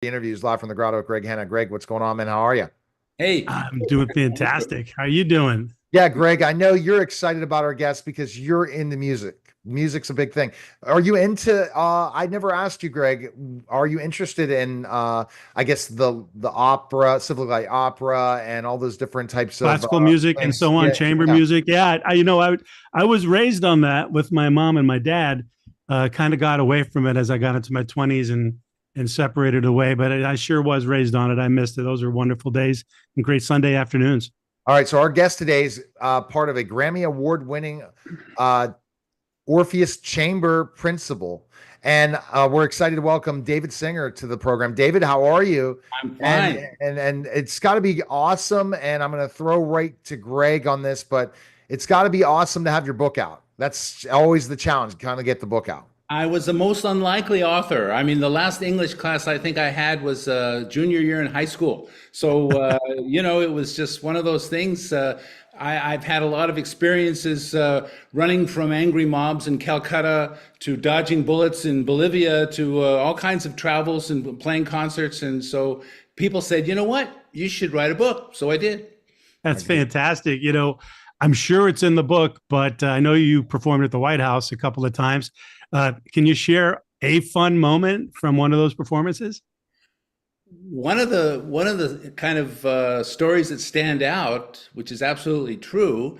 Interviews live from the Grotto. Greg Hanna. Greg, what's going on, man? How are you? Hey, I'm doing fantastic. How are you doing? Yeah, Greg, I know you're excited about our guest because you're into music. Music's a big thing. Are you into I never asked you, Greg, are you interested in I guess the opera, civil like opera and all those different types of Classical music and things? so on, Yeah, chamber yeah. music. Yeah, I was raised on that with my mom and my dad. Kind of got away from it as I got into my 20s and separated away. But I sure was raised on it. I missed it. Those are wonderful days and great Sunday afternoons. All right, so our guest today is part of a Grammy Award winning uh Orpheus Chamber Principal. And we're excited to welcome David Singer to the program. David, how are you? I'm And fine. and it's got to be awesome. And I'm going to throw right to Greg on this, but it's got to be awesome to have your book out. That's always the challenge, kind of get the book out. I was the most unlikely author. I mean, the last English class I think I had was junior year in high school. So, it was just one of those things. I've had a lot of experiences running from angry mobs in Calcutta to dodging bullets in Bolivia to all kinds of travels and playing concerts. And so people said, you know what? You should write a book. So I did. That's fantastic. I'm sure it's in the book, but I know you performed at the White House a couple of times. Can you share a fun moment from one of those performances? One of the kind of stories that stand out, which is absolutely true,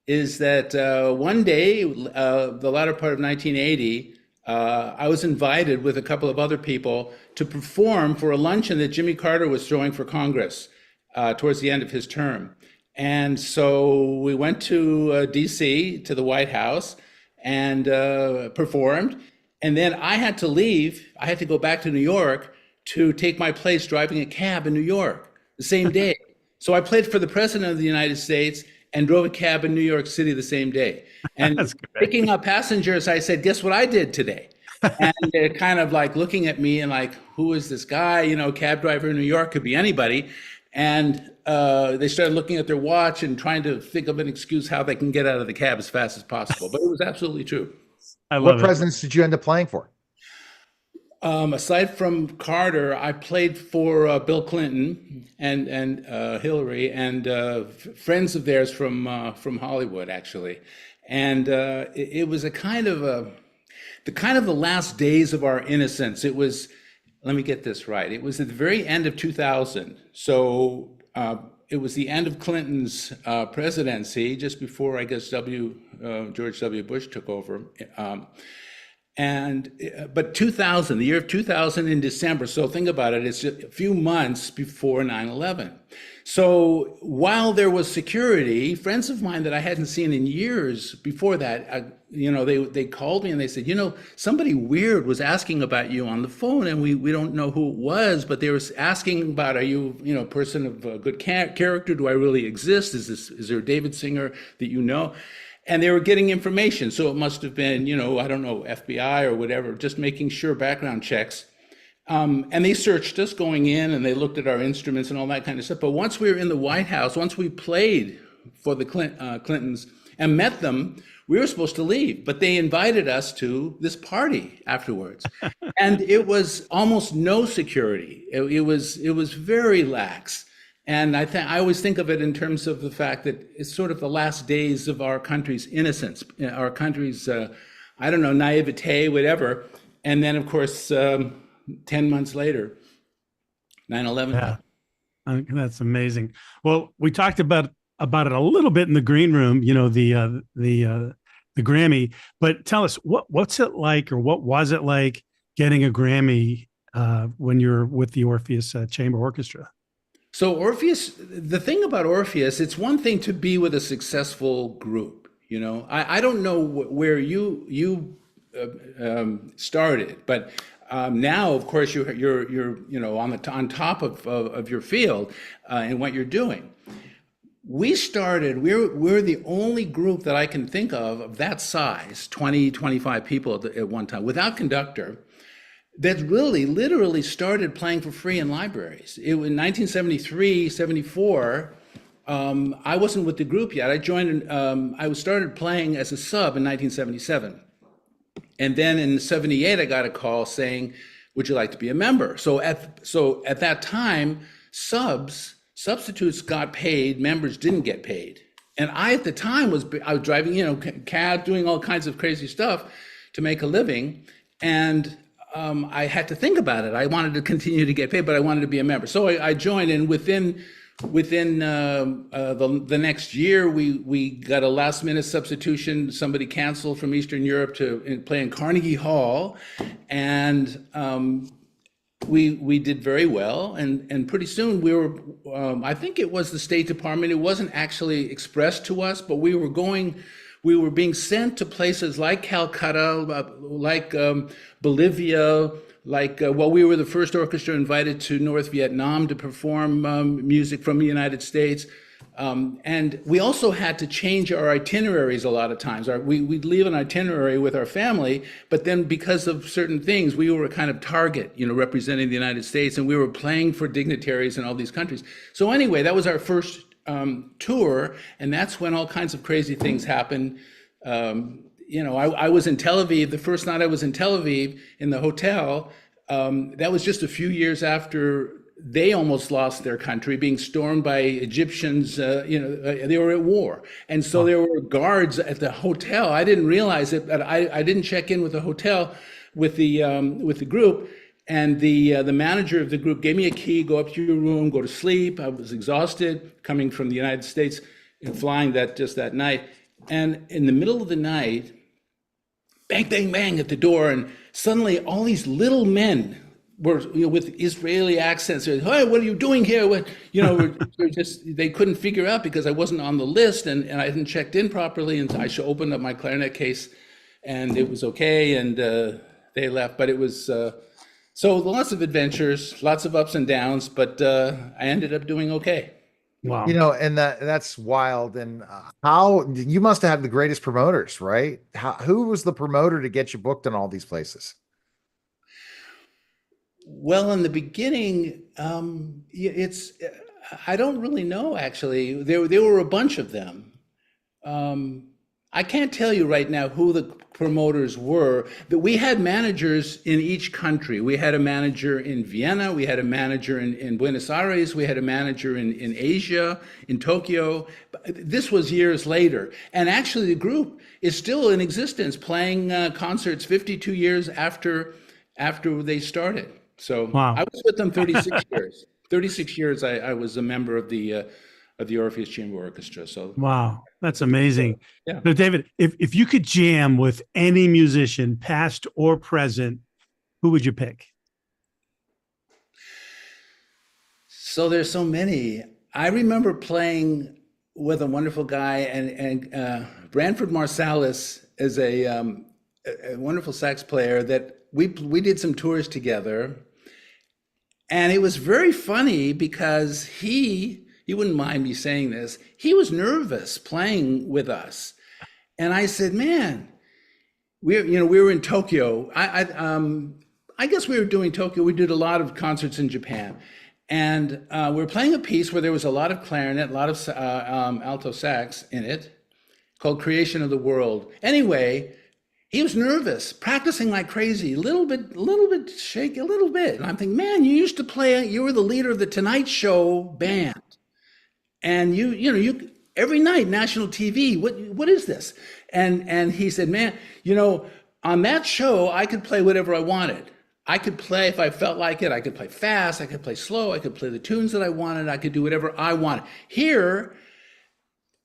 is that one day, the latter part of 1980, I was invited with a couple of other people to perform for a luncheon that Jimmy Carter was throwing for Congress towards the end of his term. And so we went to DC, to the White House, and performed. And then I had to leave. I had to go back to New York to take my place driving a cab in New York the same day. So I played for the President of the United States and drove a cab in New York City the same day. And That's picking great. up passengers, I said, guess what I did today? And they're kind of like looking at me and like, who is this guy? Cab driver in New York could be anybody. And they started looking at their watch and trying to think of an excuse how they can get out of the cab as fast as possible. But it was absolutely true. I What love it. presidents did you end up playing for? Aside from Carter, I played for Bill Clinton and Hillary and friends of theirs from Hollywood, actually. And it was a kind of the last days of our innocence. It was, let me get this right. It was at the very end of 2000. So it was the end of Clinton's presidency, just before, I guess, George W. Bush took over. But 2000, the year of 2000 in December. So think about it. It's a few months before 9/11. So while there was security, friends of mine that I hadn't seen in years before that, they called me and they said, somebody weird was asking about you on the phone, and we don't know who it was, but they were asking about, are you, a person of good character? Do I really exist? Is there a David Singer that you know? And they were getting information. So it must have been, I don't know, FBI or whatever, just making sure background checks. And they searched us going in and they looked at our instruments and all that kind of stuff. But once we were in the White House, once we played for the Clintons and met them, we were supposed to leave. But they invited us to this party afterwards. And it was almost no security. It was very lax. And I always think of it in terms of the fact that it's sort of the last days of our country's innocence, our country's, I don't know, naivete, whatever. And then, of course, 10 months later, 9/11 Yeah, happened. that's amazing. Well, we talked about it a little bit in the green room. The Grammy. But tell us what's it like, or what was it like getting a Grammy when you're with the Orpheus Chamber Orchestra? So Orpheus, the thing about Orpheus, it's one thing to be with a successful group. I don't know where you started, but now, of course, you're on top of your field and what you're doing. We're the only group that I can think of that size, 20, 25 people at one time, without conductor, that really literally started playing for free in libraries. In 1973, 74, I wasn't with the group yet. I started playing as a sub in 1977. And then in 78, I got a call saying, would you like to be a member? So at that time, substitutes got paid, members didn't get paid. And I at the time I was driving, cab, doing all kinds of crazy stuff to make a living, and I had to think about it. I wanted to continue to get paid, but I wanted to be a member. So I joined, and within the next year, we got a last minute substitution. Somebody canceled from Eastern Europe to play in Carnegie Hall, and we did very well. And pretty soon we were, I think it was the State Department. It wasn't actually expressed to us, but we were being sent to places like Calcutta, like Bolivia, we were the first orchestra invited to North Vietnam to perform music from the United States. And we also had to change our itineraries a lot of times. We'd leave an itinerary with our family, but then because of certain things, we were a kind of target, representing the United States, and we were playing for dignitaries in all these countries. So anyway, that was our first tour, and that's when all kinds of crazy things happened. I was in Tel Aviv. The first night I was in Tel Aviv in the hotel, that was just a few years after they almost lost their country, being stormed by Egyptians. They were at war. And so there were guards at the hotel. I didn't realize it, but I didn't check in with the hotel with the group. And the manager of the group gave me a key, go up to your room, go to sleep. I was exhausted coming from the United States and flying that night. And in the middle of the night, bang, bang, bang at the door. And suddenly all these little men were, with Israeli accents, said, "Hey, what are you doing here?" They couldn't figure out because I wasn't on the list and I hadn't checked in properly. And I opened up my clarinet case and it was okay. And they left, but it was, so lots of adventures, lots of ups and downs, but I ended up doing okay. Wow. And that's wild. And how you must have had the greatest promoters, right? Who was the promoter to get you booked in all these places? Well, in the beginning, I don't really know, actually. There were a bunch of them. I can't tell you right now who the promoters were, but we had managers in each country. We had a manager in Vienna, we had a manager in Buenos Aires, we had a manager in Asia, in Tokyo. This was years later. And actually the group is still in existence, playing concerts 52 years after they started. So wow. I was with them 36 years. 36 years I was a member of the Orpheus Chamber Orchestra. So wow, that's amazing. Yeah. Now, David, if you could jam with any musician, past or present, who would you pick? So there's so many. I remember playing with a wonderful guy, and Branford Marsalis is a wonderful sax player that we did some tours together. And it was very funny because he wouldn't mind me saying this, he was nervous playing with us. And I said, man, we were in Tokyo. I guess we were doing Tokyo. We did a lot of concerts in Japan. And we were playing a piece where there was a lot of clarinet, a lot of alto sax in it, called Creation of the World. Anyway, he was nervous, practicing like crazy, a little bit shaky, a little bit. And I'm thinking, man, you used to play, you were the leader of the Tonight Show band. And you every night, national TV, what is this? And he said, man, on that show, I could play whatever I wanted. I could play, if I felt like it, I could play fast, I could play slow, I could play the tunes that I wanted, I could do whatever I wanted. Here,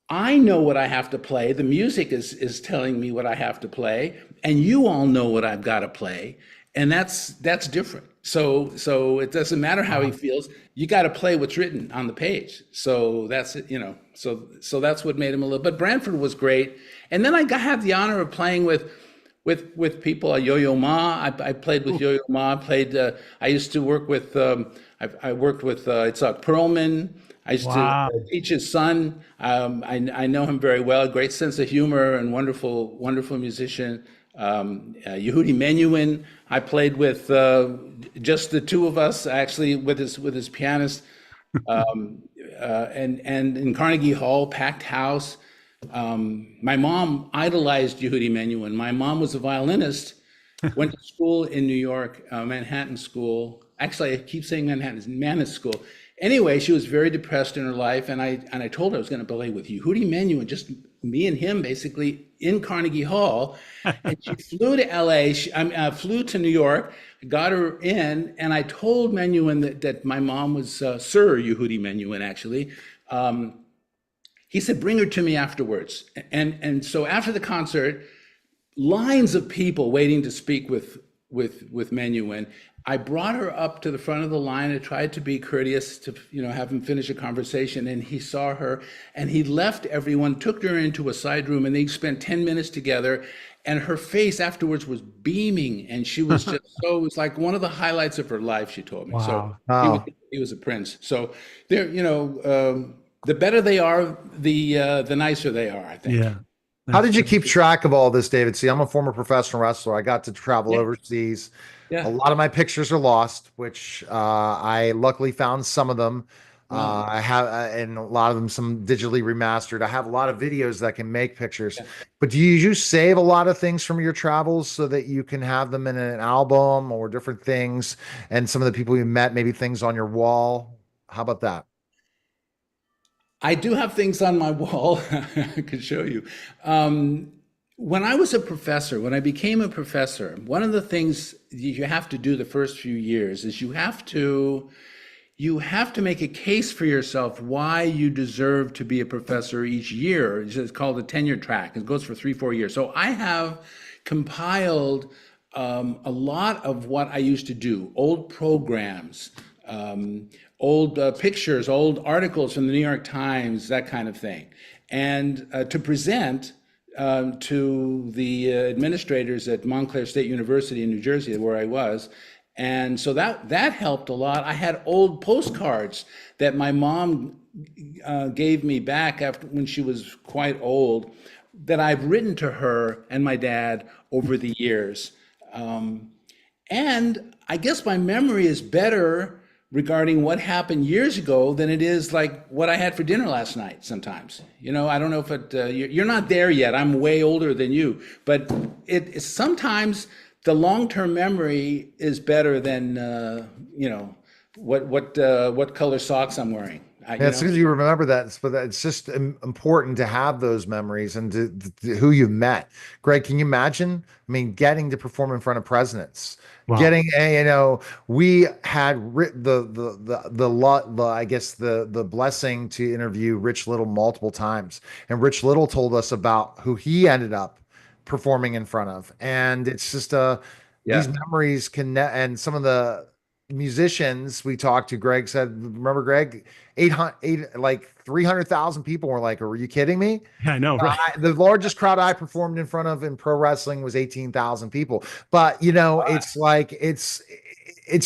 I know what I have to play. The music is telling me what I have to play, and you all know what I've got to play, and that's different. So it doesn't matter how he feels. You got to play what's written on the page. So that's it, So that's what made him a little. But Branford was great, and then I had the honor of playing with people. Yo-Yo Ma. I played with Yo-Yo Ma. I used to work with. I worked with Itzhak Perlman. I used to teach his son. I know him very well. Great sense of humor and wonderful musician. Yehudi Menuhin. I played with just the two of us, actually, with his pianist, and in Carnegie Hall, packed house. My mom idolized Yehudi Menuhin. My mom was a violinist Went to school in New York, Manhattan School. Actually, I keep saying Manhattan, it's Manhattan School. Anyway, she was very depressed in her life, and I told her I was going to play with Yehudi Menuhin, just me and him basically in Carnegie Hall. And she flew to LA, flew to New York, got her in, and I told Menuhin that my mom was Sir Yehudi Menuhin, actually. He said, bring her to me afterwards. And so after the concert, lines of people waiting to speak with Menuhin. I brought her up to the front of the line. I tried to be courteous to, have him finish a conversation, and he saw her and he left everyone, took her into a side room, and they spent 10 minutes together. And her face afterwards was beaming, and she was just so, it was like one of the highlights of her life, she told me. So Wow. he was a prince. So they're, the better they are, the nicer they are, I think. Yeah. How did you keep track of all this, David? See, I'm a former professional wrestler. I got to travel Yeah. overseas. A Yeah. lot of my pictures are lost, which I luckily found some of them. Well, I have, and a lot of them some digitally remastered. I have a lot of videos that can make pictures. yeah. But do you save a lot of things from your travels so that you can have them in an album or different things? And some of the people you met, maybe things on your wall. How about that? I do have things on my wall I could show you. When I was a professor, when I became a professor, one of the things you have to do the first few years is you have to make a case for yourself why you deserve to be a professor each year. It's called a tenure track. It goes for 3-4 years. So I have compiled a lot of what I used to do, old programs, old pictures, old articles from the New York Times, that kind of thing, and to present to the administrators at Montclair State University in New Jersey, where I was. And so that helped a lot. I had old postcards that my mom gave me back after when she was quite old, that I've written to her and my dad over the years. And I guess my memory is better regarding what happened years ago than it is like what I had for dinner last night sometimes. I don't know if you're not there yet. I'm way older than you, but it sometimes the long-term memory is better than, what color socks I'm wearing. Yeah, as soon as you remember that, but it's just important to have those memories and who you met. Greg, can you imagine? I mean, getting to perform in front of presidents, Wow. getting a, we had I guess the blessing to interview Rich Little multiple times, and Rich Little told us about who he ended up performing in front of, and it's just these Yeah. memories can, and some of the musicians we talked to, Greg said, remember, Greg, 800, like 300,000 people were like, are you kidding me? Yeah, I know, right? The largest crowd I performed in front of in pro wrestling was 18,000 people. But, it's like, it's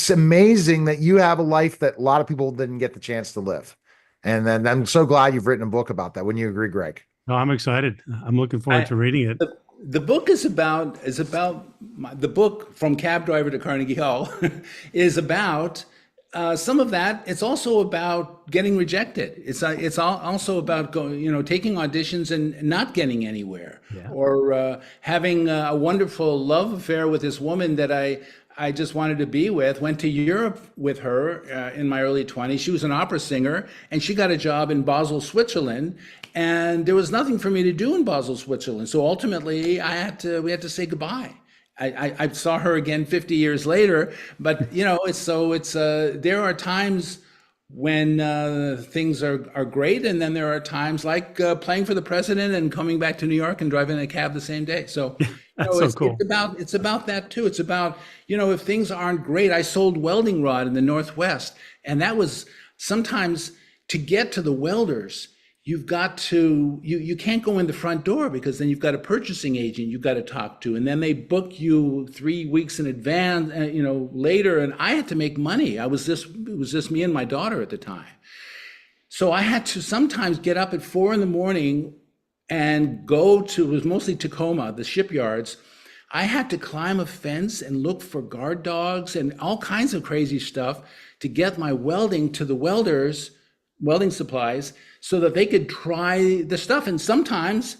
amazing that you have a life that a lot of people didn't get the chance to live. And then I'm so glad you've written a book about that. Wouldn't you agree, Greg? No, I'm excited. I'm looking forward I, to reading it. the book the book From Cab Driver to Carnegie Hall is about some of that. It's also about getting rejected. Also about taking auditions and not getting anywhere, Yeah. or having a wonderful love affair with this woman that I just wanted to be with. Went to Europe with her in my early 20s. She was an opera singer, and she got a job in Basel, Switzerland. And there was nothing for me to do in Basel, Switzerland. So ultimately, we had to say goodbye. I saw her again 50 years later, but there are times when things are great, and then there are times like playing for the president and coming back to New York and driving a cab the same day. So That's so cool. it's about that too. It's about, if things aren't great. I sold welding rod in the Northwest, and that was sometimes to get to the welders. You've got to, you can't go in the front door, because then you've got a purchasing agent you've got to talk to, and then they book you 3 weeks in advance, later, and I had to make money. It was just me and my daughter at the time. So I had to sometimes get up at 4 a.m. and go to, it was mostly Tacoma, the shipyards. I had to climb a fence and look for guard dogs and all kinds of crazy stuff to get my welding to the welders, welding supplies, so that they could try the stuff. And sometimes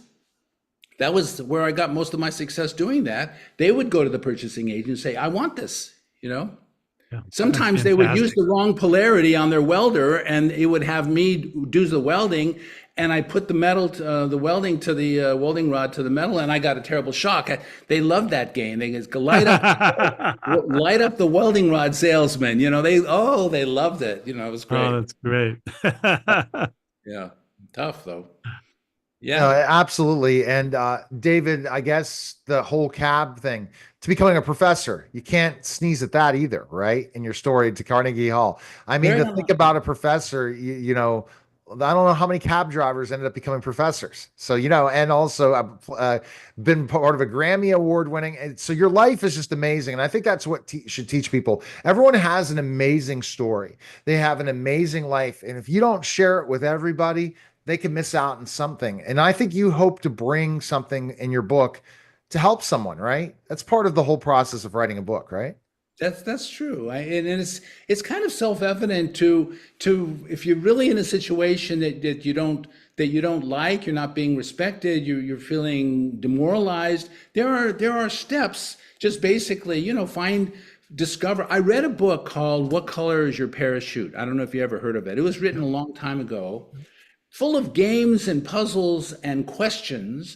That was where I got most of my success doing that. They would go to the purchasing agent and say, I want this, you know? Yeah, that's Sometimes they would use fantastic. the wrong polarity on their welder, and it would have me do the welding, and I put the metal, the welding to the welding rod to the metal, and I got a terrible shock. They loved that game. They just go, light up the welding rod salesman. You know, they loved it. You know, it was Oh, great. that's great. Yeah, tough though. No, Yeah. absolutely. And David, I guess the whole cab thing to becoming a professor, you can't sneeze at that either, right? In your story to Carnegie Hall. I mean, Very to think about a professor, you know, I don't know how many cab drivers ended up becoming professors. So, you know, and also been part of a Grammy award winning. And so your life is just amazing. And I think that's what should teach people. Everyone has an amazing story. They have an amazing life. And if you don't share it with everybody, they can miss out on something. And I think you hope to bring something in your book to help someone, right? That's part of the whole process of writing a book, right? That's true. And it's kind of self-evident to if you're really in a situation that you don't like, you're not being respected, you're feeling demoralized. There are steps. Just basically, you know, discover. I read a book called "What Color Is Your Parachute?" I don't know if you ever heard of it. It was written a long time ago, full of games and puzzles and questions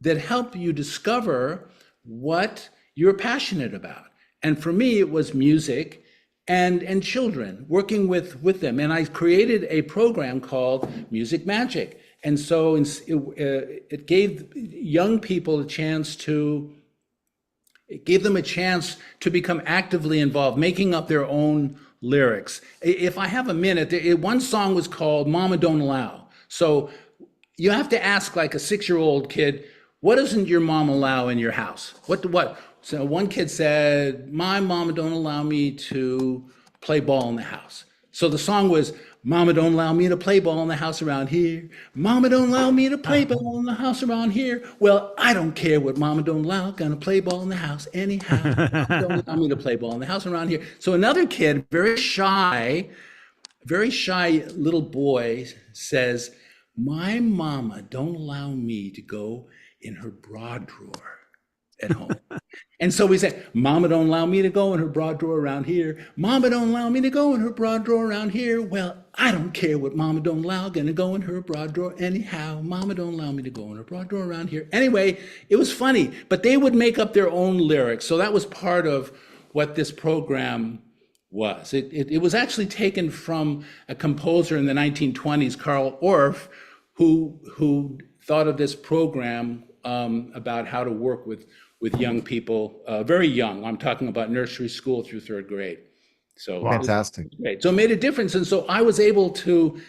that help you discover what you're passionate about. And for me, it was music and children, working with them. And I created a program called Music Magic. And so it gave young people a chance to, it gave them a chance to become actively involved, making up their own lyrics. If I have a minute, one song was called Mama Don't Allow. So you have to ask like a 6-year-old kid, what doesn't your mom allow in your house? What? So one kid said, my mama don't allow me to play ball in the house. So the song was, Mama don't allow me to play ball in the house around here. Mama don't allow me to play ball in the house around here. Well, I don't care what mama don't allow. Gonna play ball in the house anyhow. Mama don't allow me to play ball in the house around here. So another kid, very shy little boy says, my mama don't allow me to go in her bra drawer at home. And so we say, Mama don't allow me to go in her bra drawer around here. Mama don't allow me to go in her bra drawer around here. Well, I don't care what mama don't allow. Gonna go in her bra drawer anyhow. Mama don't allow me to go in her bra drawer around here. Anyway, it was funny, but they would make up their own lyrics. So that was part of what this program was. It was actually taken from a composer in the 1920s, Carl Orff, who thought of this program about how to work with young people, very young. I'm talking about nursery school through 3rd grade. So Fantastic. great. So it made a difference. And so I was able to,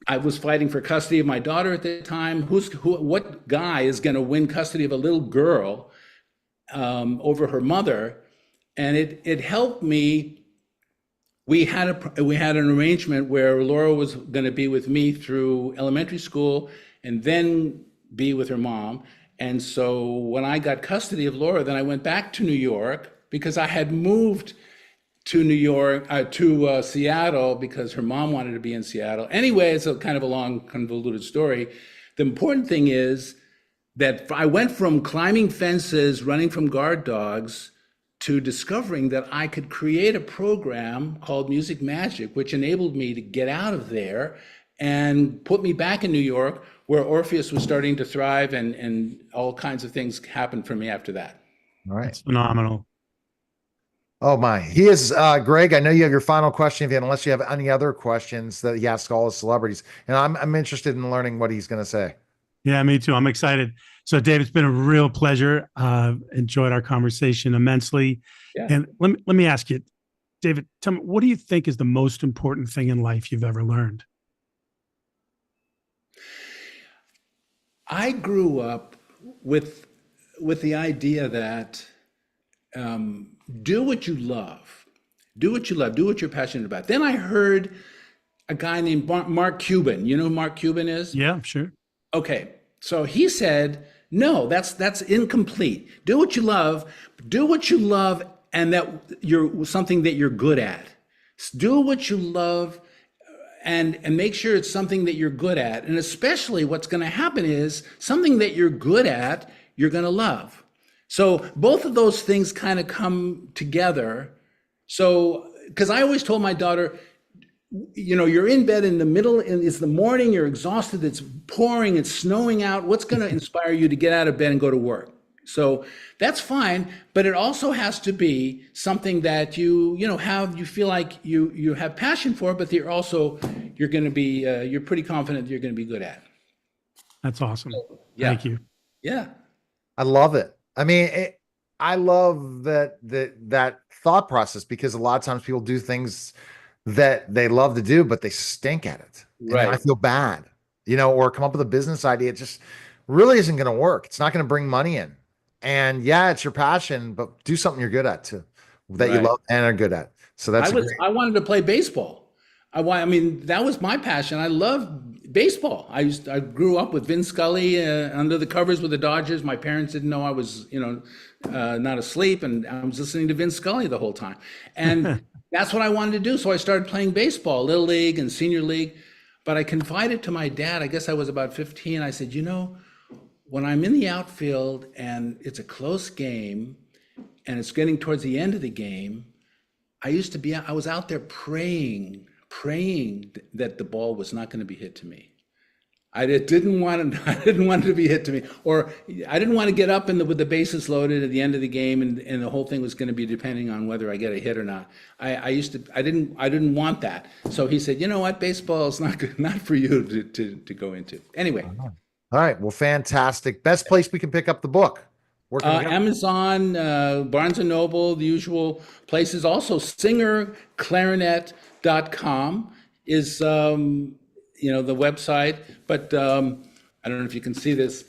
I was fighting for custody of my daughter at the time. What guy is going to win custody of a little girl over her mother? And it helped me. We had an arrangement where Laura was going to be with me through elementary school and then be with her mom. And so when I got custody of Laura, then I went back to New York because I had moved to New York, to Seattle because her mom wanted to be in Seattle. Anyway, it's a kind of a long, convoluted story. The important thing is that I went from climbing fences, running from guard dogs, to discovering that I could create a program called Music Magic, which enabled me to get out of there and put me back in New York, where Orpheus was starting to thrive, and all kinds of things happened for me after that. All right. That's phenomenal. Oh my, he is Greg. I know you have your final question, unless you have any other questions that he asks all his celebrities, and I'm interested in learning what he's going to say. Yeah, me too. I'm excited. So, Dave, it's been a real pleasure. Enjoyed our conversation immensely. Yeah. And let me ask you, David, tell me, what do you think is the most important thing in life you've ever learned? I grew up with the idea that do what you love, do what you love, do what you're passionate about. Then I heard a guy named Mark Cuban. You know who Mark Cuban is? Yeah, sure. Okay, so he said, no, that's incomplete. Do what you love, and that you're something that you're good at. Do what you love and make sure it's something that you're good at. And especially what's going to happen is something that you're good at, you're going to love. So both of those things kind of come together. So, because I always told my daughter, you know, you're in bed in the middle, and it's the morning, you're exhausted, it's pouring, it's snowing out. What's going to inspire you to get out of bed and go to work? So that's fine, but it also has to be something that you feel like you have passion for, but you're going to be you're pretty confident you're going to be good at. That's awesome. Yeah. Thank you. Yeah. I love it. I mean, I love that thought process, because a lot of times people do things that they love to do, but they stink at it. And I Right. feel bad, or come up with a business idea. It just really isn't going to work. It's not going to bring money in. And yeah, it's your passion, but do something you're good at too, that you Right. love and are good at. So that's great. I wanted to play baseball. I mean, that was my passion. I loved baseball. I grew up with Vin Scully under the covers with the Dodgers. My parents didn't know I was, not asleep, and I was listening to Vin Scully the whole time. And that's what I wanted to do. So I started playing baseball, Little League and Senior League. But I confided to my dad, I guess I was about 15. I said, when I'm in the outfield and it's a close game and it's getting towards the end of the game, I was out there praying that the ball was not going to be hit to me. I didn't want it to be hit to me, or I didn't want to get up with the bases loaded at the end of the game, and the whole thing was going to be depending on whether I get a hit or not. I didn't want that. So he said, you know what, baseball is not for you to go into. Anyway. All right. Well, fantastic. Best place we can pick up the book. Where can we go? Amazon, Barnes and Noble, the usual places. Also, singerclarinet.com is the website. But I don't know if you can see this.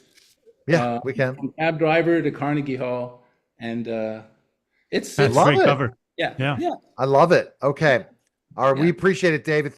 Yeah, we can. From cab driver to Carnegie Hall, and it's That's love great it. cover. yeah. Yeah. I love it. Okay. All right. We Yeah. appreciate it, David.